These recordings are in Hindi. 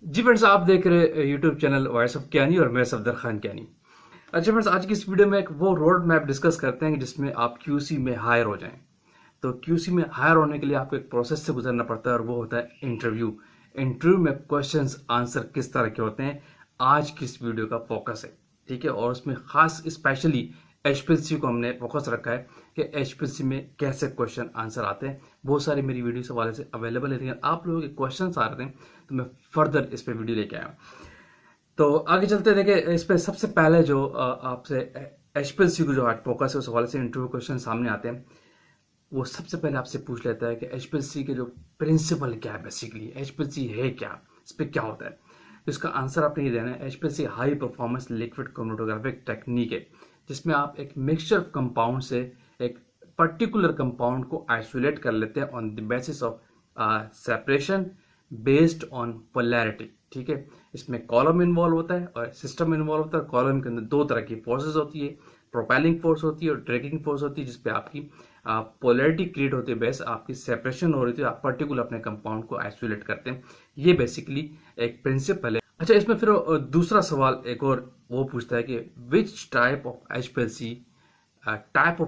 जी फ्रेंड्स, आप देख रहे यूट्यूब चैनल वॉइस ऑफ ज्ञानी और मैं सफदर खान ज्ञानी। अच्छा फ्रेंड्स, आज की इस वीडियो में एक वो रोड मैप डिस्कस करते हैं जिसमें आप क्यूसी में हायर हो जाएं। तो क्यूसी में हायर होने के लिए आपको एक प्रोसेस से गुजरना पड़ता है और वो होता है इंटरव्यू। इंटरव्यू में क्वेश्चंस आंसर किस तरह के होते हैं, आज की इस वीडियो का फोकस है। ठीक है, और उसमें खास स्पेशली एचपीएलसी को हमने फोकस रखा है कि एचपीएलसी में कैसे क्वेश्चन आंसर आते हैं। बहुत सारी मेरी वीडियो इस हवाले से अवेलेबल है, लेकिन आप लोगों के क्वेश्चन आ रहे थे तो मैं फर्दर इस पे वीडियो लेके आया हूँ। तो आगे चलते देखिए, इस पे सबसे पहले जो आपसे एचपीएलसी को जो फोकस है उस हवाले से इंटरव्यू क्वेश्चन सामने आते हैं। वो सबसे पहले आपसे पूछ लेता है कि एचपीएलसी के जो प्रिंसिपल क्या है, बेसिकली एचपीएलसी है क्या, इस पे क्या होता है। तो इसका आंसर आपने ये देना है। HPLC high performance liquid chromatographic technique है जिसमें आप एक मिक्सचर ऑफ कंपाउंड से एक पर्टिकुलर कंपाउंड को आइसोलेट कर लेते हैं on the basis of separation based on polarity. ठीक है, इसमें कॉलम इन्वॉल्व होता है और सिस्टम इन्वॉल्व होता है। कॉलम के अंदर दो तरह की फोर्सेस होती है, प्रोपेलिंग फोर्स होती है और ड्रैगिंग फोर्स होती है, जिसपे आपकी पोलैरिटी क्रिएट होती है, बेस आपकी सेपरेशन हो रही थी, आप पर्टिकुलर अपने कंपाउंड को आइसोलेट करते हैं। ये बेसिकली एक प्रिंसिपल है। अच्छा, इसमें फिर दूसरा सवाल एक और वो पूछता है कि which type of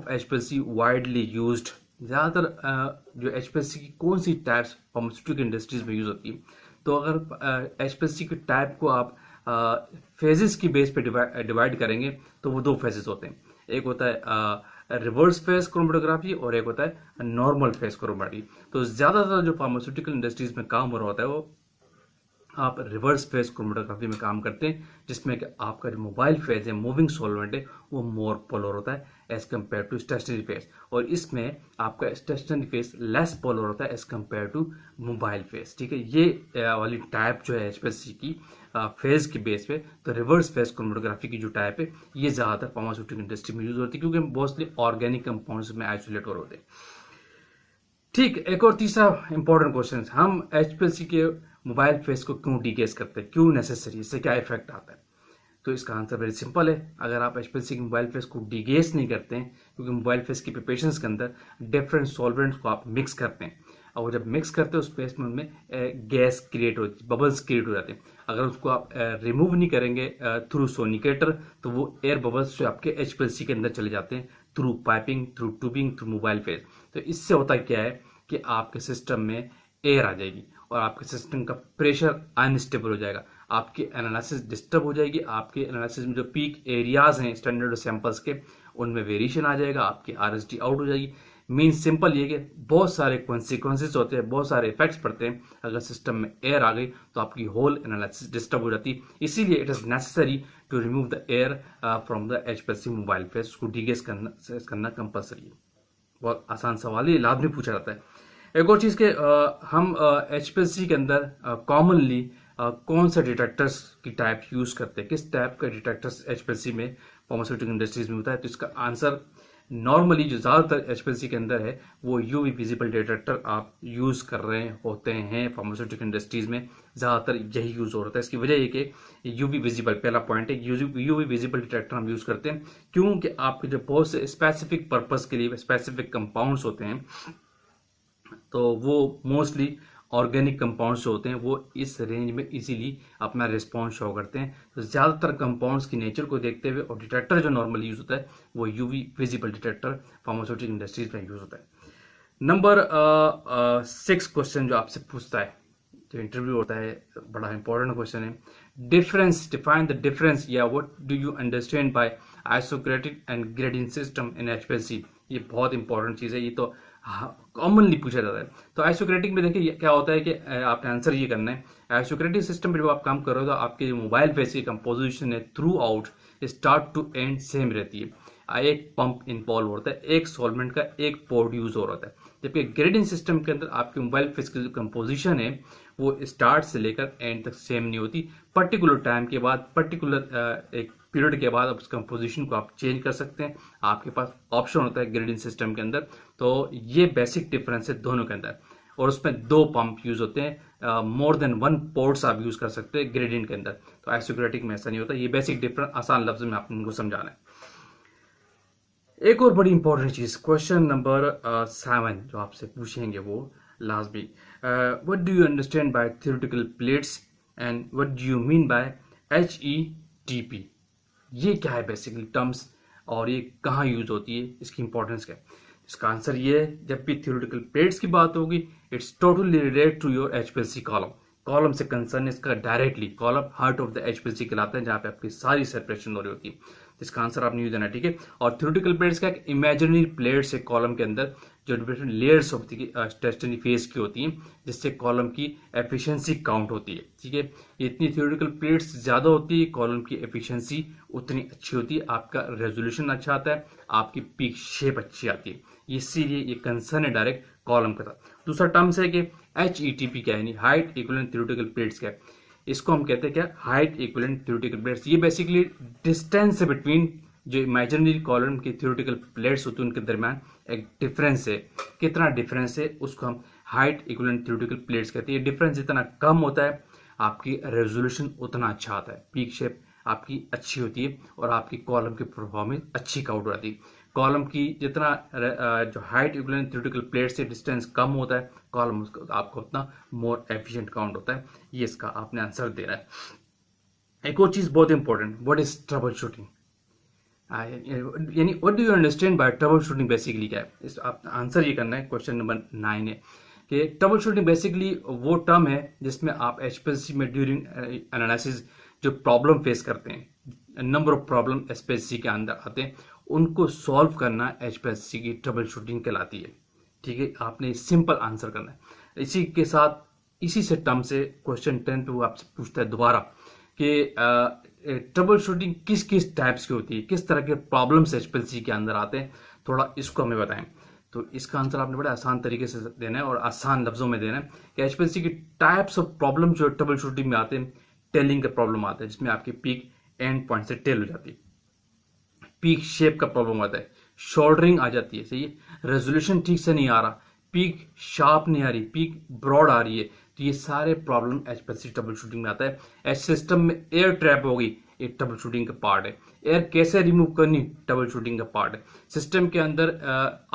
HPLC widely used. ज़्यादातर जो एचपीएलसी की कौन सी टाइप्स फार्मास्यूटिकल इंडस्ट्रीज में यूज होती है। तो अगर एचपीएलसी के टाइप को आप फेजेस की बेस पे डिवाइड करेंगे तो वो दो फेजेस होते हैं। एक होता है रिवर्स फेज क्रोमेटोग्राफी और एक होता है नॉर्मल फेज क्रोमेटोग्राफी। तो ज़्यादातर जो फार्मास्यूटिकल इंडस्ट्रीज में काम हो रहा होता है वो आप रिवर्स फेज क्रोमेटोग्राफी में काम करते हैं, जिसमें कि आपका जो मोबाइल फेज है, मूविंग सॉल्वेंट है, वो मोर पोलर होता है as compare to stationary phase. और इसमें आपका स्टेशनरी फेज लेस पोलर होता है as compare to mobile phase. ठीक है, ये वाली टाइप जो है एचपीएलसी की फेज के बेस पे, तो रिवर्स फेज क्रोमेटोग्राफी की जो टाइप है ये ज़्यादातर फार्मास्यूटिकल इंडस्ट्री में यूज होती है, क्योंकि मोस्टली ऑर्गेनिक कंपाउंड्स में आइसोलेट हो रहे होते हैं। ठीक, एक और तीसरा इंपॉर्टेंट क्वेश्चन, हम एचपीएलसी के मोबाइल फेस को क्यों डीगेस करते हैं, क्यों नेसेसरी, इससे क्या इफेक्ट आता है। तो इसका आंसर वेरी सिंपल है। अगर आप एचपीएलसी के मोबाइल फेस को डीगेस नहीं करते हैं, क्योंकि मोबाइल फेस की प्रिपरेशन के अंदर डिफरेंट सॉल्वेंट्स को आप मिक्स करते हैं, और जब मिक्स करते हैं उस फेस में उनमें गैस क्रिएट होती है, बबल्स क्रिएट हो जाते हैं। अगर उसको आप रिमूव नहीं करेंगे थ्रू सोनिकेटर, तो वो एयर बबल्स जो आपके एचपीएलसी के अंदर चले जाते हैं through piping, through tubing, through mobile face. तो इससे होता क्या है कि आपके सिस्टम में एयर आ जाएगी और आपके सिस्टम का प्रेशर अनस्टेबल हो जाएगा, आपकी एनालिसिस डिस्टर्ब हो जाएगी, आपके एनालिसिस में जो पीक एरियाज हैं स्टैंडर्ड सैंपल्स के उनमें वेरिएशन आ जाएगा, आपकी आरएसटी आउट हो जाएगी। मीन सिंपल ये कि बहुत सारे कॉन्सिक्वेंसेज होते हैं, बहुत सारे इफेक्ट्स पड़ते हैं। अगर सिस्टम में एयर आ गई तो आपकी होल एनालिसिस डिस्टर्ब हो जाती है। इसीलिए it is necessary to remove the air from the HPLC mobile phase. उसको डीगेस करना कंपलसरी है। बहुत आसान सवाल है, लाभ नहीं पूछा जाता है। एक और चीज़ के हम एचपीएलसी के अंदर कॉमनली कौन सा डिटेक्टर्स की टाइप यूज करते हैं, किस टाइप का डिटेक्टर्स एचपीएलसी में फार्मास्यूटिकल इंडस्ट्रीज में होता है। तो इसका आंसर नॉर्मली जो ज़्यादातर एचपीएलसी के अंदर है वो यूवी विजिबल डिटेक्टर आप यूज कर रहे होते हैं। फार्मास्यूटिकल इंडस्ट्रीज में ज़्यादातर यही यूज हो रहा है। इसकी वजह ये कि यूवी विजिबल पहला पॉइंट है, यूवी विजिबल डिटेक्टर हम यूज करते हैं क्योंकि आपके जो बहुत से स्पेसिफिक पर्पस के लिए स्पेसिफिक कंपाउंड्स होते हैं, तो वो मोस्टली ऑर्गेनिक कंपाउंड्स जो होते हैं वो इस रेंज में इजीली अपना रिस्पॉन्स शो करते हैं। तो ज़्यादातर कंपाउंड्स की नेचर को देखते हुए और डिटेक्टर जो नॉर्मली यूज होता है वो UV visible detector pharmaceutical industries में यूज होता है। नंबर 6 क्वेश्चन जो आपसे पूछता है, जो इंटरव्यू होता है, बड़ा इंपॉर्टेंट क्वेश्चन है। डिफरेंस, डिफाइन द डिफरेंस या what do you understand bye आइसोक्रेटिक and gradient system in HPLC. ये बहुत इंपॉर्टेंट चीज़ है, ये तो कॉमनली पूछा जाता है। तो आइसोक्रेटिक में देखिए क्या होता है कि आपने आंसर ये करना है। आइसोक्रेटिक सिस्टम में जब आप काम कर रहे हो तो आपके जो मोबाइल फेस की कंपोजिशन है throughout start to end same रहती है। एक पंप इन्वॉल्व होता है, एक सॉल्वेंट का एक पोर्ट यूज हो रहा है। जबकि ग्रेडियंट सिस्टम के अंदर आपके मोबाइल फेस की जो कंपोजिशन है वो स्टार्ट से लेकर एंड तक सेम नहीं होती। पर्टिकुलर टाइम के बाद, पर्टिकुलर एक पीरियड के बाद आप उस कंपोजिशन को आप चेंज कर सकते हैं। आपके पास ऑप्शन होता है ग्रेडियंट सिस्टम के अंदर। तो ये बेसिक डिफरेंस है दोनों के अंदर, और उसमें दो पंप यूज होते हैं, मोर देन वन पोर्ट्स आप यूज कर सकते हैं ग्रेडियंट के अंदर। तो आइसोक्रेटिक में ऐसा नहीं होता। ये बेसिक डिफरेंस आसान लफ्ज में आपको उनको समझाना है। एक और बड़ी इंपॉर्टेंट चीज, क्वेश्चन नंबर 7 जो आपसे पूछेंगे वो लास्ट भी, what do you understand bye theoretical plates and what do you mean by HETP? ये क्या है बेसिकली टर्म्स, और ये कहाँ यूज होती है, इसकी इंपॉर्टेंस क्या है? इसका आंसर ये है, जब भी थ्योरेटिकल प्लेट्स की बात होगी it's totally related to your HPLC column. Column से कंसर्न इसका directly, column heart of the HPLC कहलाता है, जहाँ पे आपकी सारी सेपरेशन हो रही होती है। इसका आंसर आपने यूज देना, ठीक है। और थ्योरेटिकल प्लेट्स का एक इमेजिनरी प्लेट्स है कॉलम के अंदर, जो डिफरेंट लेयर्स ऑफ द टेस्टनरी फेज की होती हैं, जिससे कॉलम की एफिशिएंसी काउंट होती है, ठीक है। इतनी थ्योरेटिकल प्लेट्स ज्यादा होती है, कॉलम की एफिशिएंसी उतनी अच्छी होती है, आपका रेजोल्यूशन अच्छा आता है, आपकी पीक शेप अच्छी आती है। इसीलिए ये कंसर्न है डायरेक्ट कॉलम के साथ। दूसरा टर्म्स है कि HETP क्या है, हाइट इक्विवेलेंट थ्योरेटिकल प्लेट्स क्या है। इसको हम कहते हैं क्या, हाइट इक्विवेलेंट थ्योरेटिकल प्लेट्स। ये बेसिकली डिस्टेंस है बिटवीन जो इमेजिनरी कॉलम की थ्योरेटिकल प्लेट्स होती है उनके दरमियान एक डिफरेंस है। कितना डिफरेंस है उसको हम हाइट इक्विवेलेंट थ्योरेटिकल प्लेट्स कहते हैं। ये डिफरेंस जितना कम होता है आपकी रेजोल्यूशन उतना अच्छा आता है, पीक शेप आपकी अच्छी होती है और आपकी कॉलम की परफॉर्मेंस अच्छी काउंट होती है। कॉलम की जितना जो हाइट इक्विवेलेंट थ्योरेटिकल प्लेट से डिस्टेंस कम होता है, कॉलम आपको उतना मोर एफिशिएंट काउंट होता है। ये इसका आपने आंसर देना है। एक और चीज बहुत important, what is troubleshooting, यानी what do you understand by troubleshooting, basically क्या है। इस आप आंसर ये करना है, क्वेश्चन नंबर 9 है कि ट्रबल शूटिंग बेसिकली वो टर्म है जिसमें आप HPLC में ड्यूरिंग एनालिसिस जो प्रॉब्लम फेस करते हैं, नंबर ऑफ प्रॉब्लम HPLC के अंदर आते हैं, उनको सॉल्व करना HPLC की ट्रबल शूटिंग कहलाती है, ठीक है। आपने सिंपल आंसर करना है। इसी के साथ इसी से टर्म से क्वेश्चन 10 पे वो आपसे पूछता है दोबारा कि ट्रबल शूटिंग किस किस टाइप्स की होती है, किस तरह के प्रॉब्लम्स HPLC के अंदर आते हैं, थोड़ा इसको हमें बताएं। तो इसका आंसर आपने बड़े आसान तरीके से देना है और आसान लफ्जों में देना है कि HPLC की टाइप्स ऑफ प्रॉब्लम जो ट्रबल शूटिंग में आते हैं, टेलिंग का प्रॉब्लम आता है जिसमें आपकी पीक एंड पॉइंट से टेल हो जाती है, पीक शेप का प्रॉब्लम आता है, शोल्डरिंग आ जाती है, सही है, रेजोल्यूशन ठीक से नहीं आ रहा, पीक शार्प नहीं आ रही, पीक ब्रॉड आ रही है, तो ये सारे प्रॉब्लम HPLC ट्रबल शूटिंग में आता है। एच सिस्टम में एयर ट्रैप होगी, ये ट्रबल शूटिंग का पार्ट है। एयर कैसे रिमूव करनी, ट्रबल शूटिंग का पार्ट है। सिस्टम के अंदर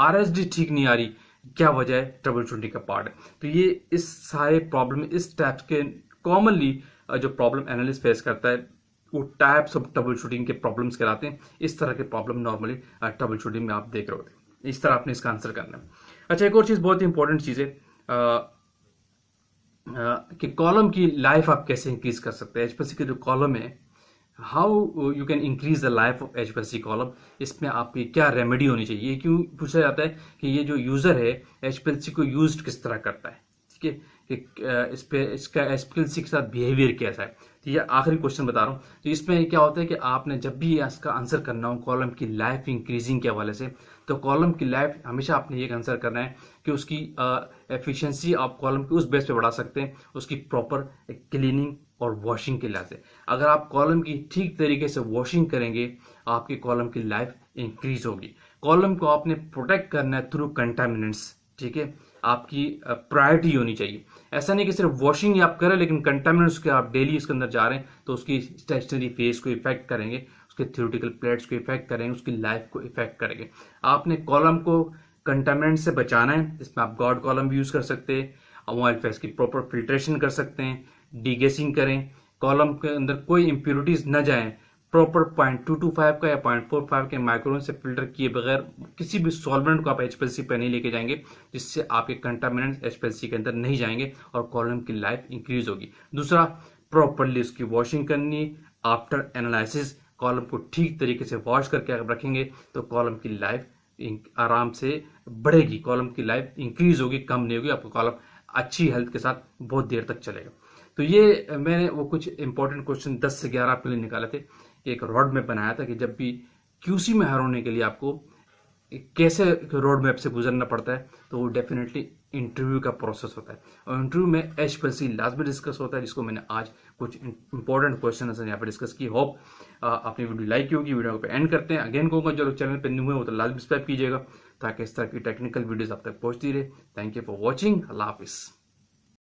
RSD ठीक नहीं आ रही, क्या वजह है, ट्रबल शूटिंग का पार्ट है। तो ये इस सारे प्रॉब्लम, इस टाइप्स के कॉमनली जो प्रॉब्लम एनालिस्ट फेस करता है वो टाइप्स ऑफ ट्रबल शूटिंग के प्रॉब्लम्स कहलाते हैं। इस तरह के प्रॉब्लम नॉर्मली ट्रबल शूटिंग में आप देख रहे होते हैं। इस तरह आपने इसका आंसर करना है। अच्छा, एक और चीज बहुत ही इंपॉर्टेंट चीज है कि कॉलम की लाइफ आप कैसे इंक्रीज कर सकते हैं। HPLC के जो कॉलम है, how you can increase the life of HPLC column, इसमें आपकी क्या रेमेडी होनी चाहिए। ये क्यों पूछा जाता है कि ये जो यूजर है HPLC को यूज किस तरह करता है, ठीक है, कि इस पे इसका HPLC के साथ बिहेवियर कैसा है। तो ये आखिरी क्वेश्चन बता रहा हूँ। तो इसमें क्या होता है कि आपने जब भी इसका आंसर करना हो कॉलम की लाइफ इंक्रीजिंग के हवाले से, तो कॉलम की लाइफ हमेशा आपने ये आंसर करना है कि उसकी एफिशिएंसी आप कॉलम के उस बेस पे बढ़ा सकते हैं उसकी प्रॉपर क्लीनिंग और वॉशिंग के लिहाज से। अगर आप कॉलम की ठीक तरीके से वॉशिंग करेंगे, आपकी कॉलम की लाइफ इंक्रीज होगी। कॉलम को आपने प्रोटेक्ट करना है थ्रू कंटामिनेंट्स, ठीक है, आपकी प्रायोरिटी होनी चाहिए। ऐसा नहीं कि सिर्फ वॉशिंग ही आप करें लेकिन कंटामिनेंट्स के आप डेली इसके अंदर जा रहे हैं तो उसकी स्टेशनरी फेस को इफेक्ट करेंगे, उसके थ्योरेटिकल प्लेट्स को इफेक्ट करेंगे, उसकी लाइफ को इफेक्ट करेंगे। आपने कॉलम को कंटामिनेंट से बचाना है। इसमें आप गॉड कॉलम भी यूज कर सकते हैं, ऑयल फेस की प्रॉपर फिल्ट्रेशन कर सकते हैं, डीगेसिंग करें, कॉलम के अंदर कोई इंप्योरिटीज न जाए, प्रॉपर 0.225 का या 0.45 के माइक्रोन से फिल्टर किए बगैर किसी भी सॉल्वेंट को आप HPLC पे नहीं लेके जाएंगे, जिससे आपके कंटामिनेंट HPLC के अंदर नहीं जाएंगे और कॉलम की लाइफ इंक्रीज होगी। दूसरा, प्रॉपरली उसकी वॉशिंग करनी। आफ्टर एनालिसिस कॉलम को ठीक तरीके से वॉश करके अगर रखेंगे तो कॉलम की लाइफ आराम से बढ़ेगी, कॉलम की लाइफ इंक्रीज होगी, कम नहीं होगी। आपका कॉलम अच्छी हेल्थ के साथ बहुत देर तक चलेगा। तो ये मैंने वो कुछ इंपॉर्टेंट क्वेश्चन 10 से 11 आपके लिए निकाले थे। एक रोड मैप बनाया था कि जब भी QC में हायर होने के लिए आपको कैसे रोड मैप से गुजरना पड़ता है, तो वो डेफिनेटली इंटरव्यू का प्रोसेस होता है और इंटरव्यू में HPLC लाजमी डिस्कस होता है, जिसको मैंने आज कुछ इंपॉर्टेंट क्वेश्चन यहाँ पे डिस्कस की। होप आपने वीडियो लाइक की होगी। वीडियो पे एंड करते हैं। अगेन कहूँगा जो लोग चैनल पे न्यू है वो तो लाजमी सब्सक्राइब कीजिएगा ताकि इस तरह की टेक्निकल वीडियोस आप तक पहुंचती रहे। Thank you for watching. अल्लाह हाफिज़।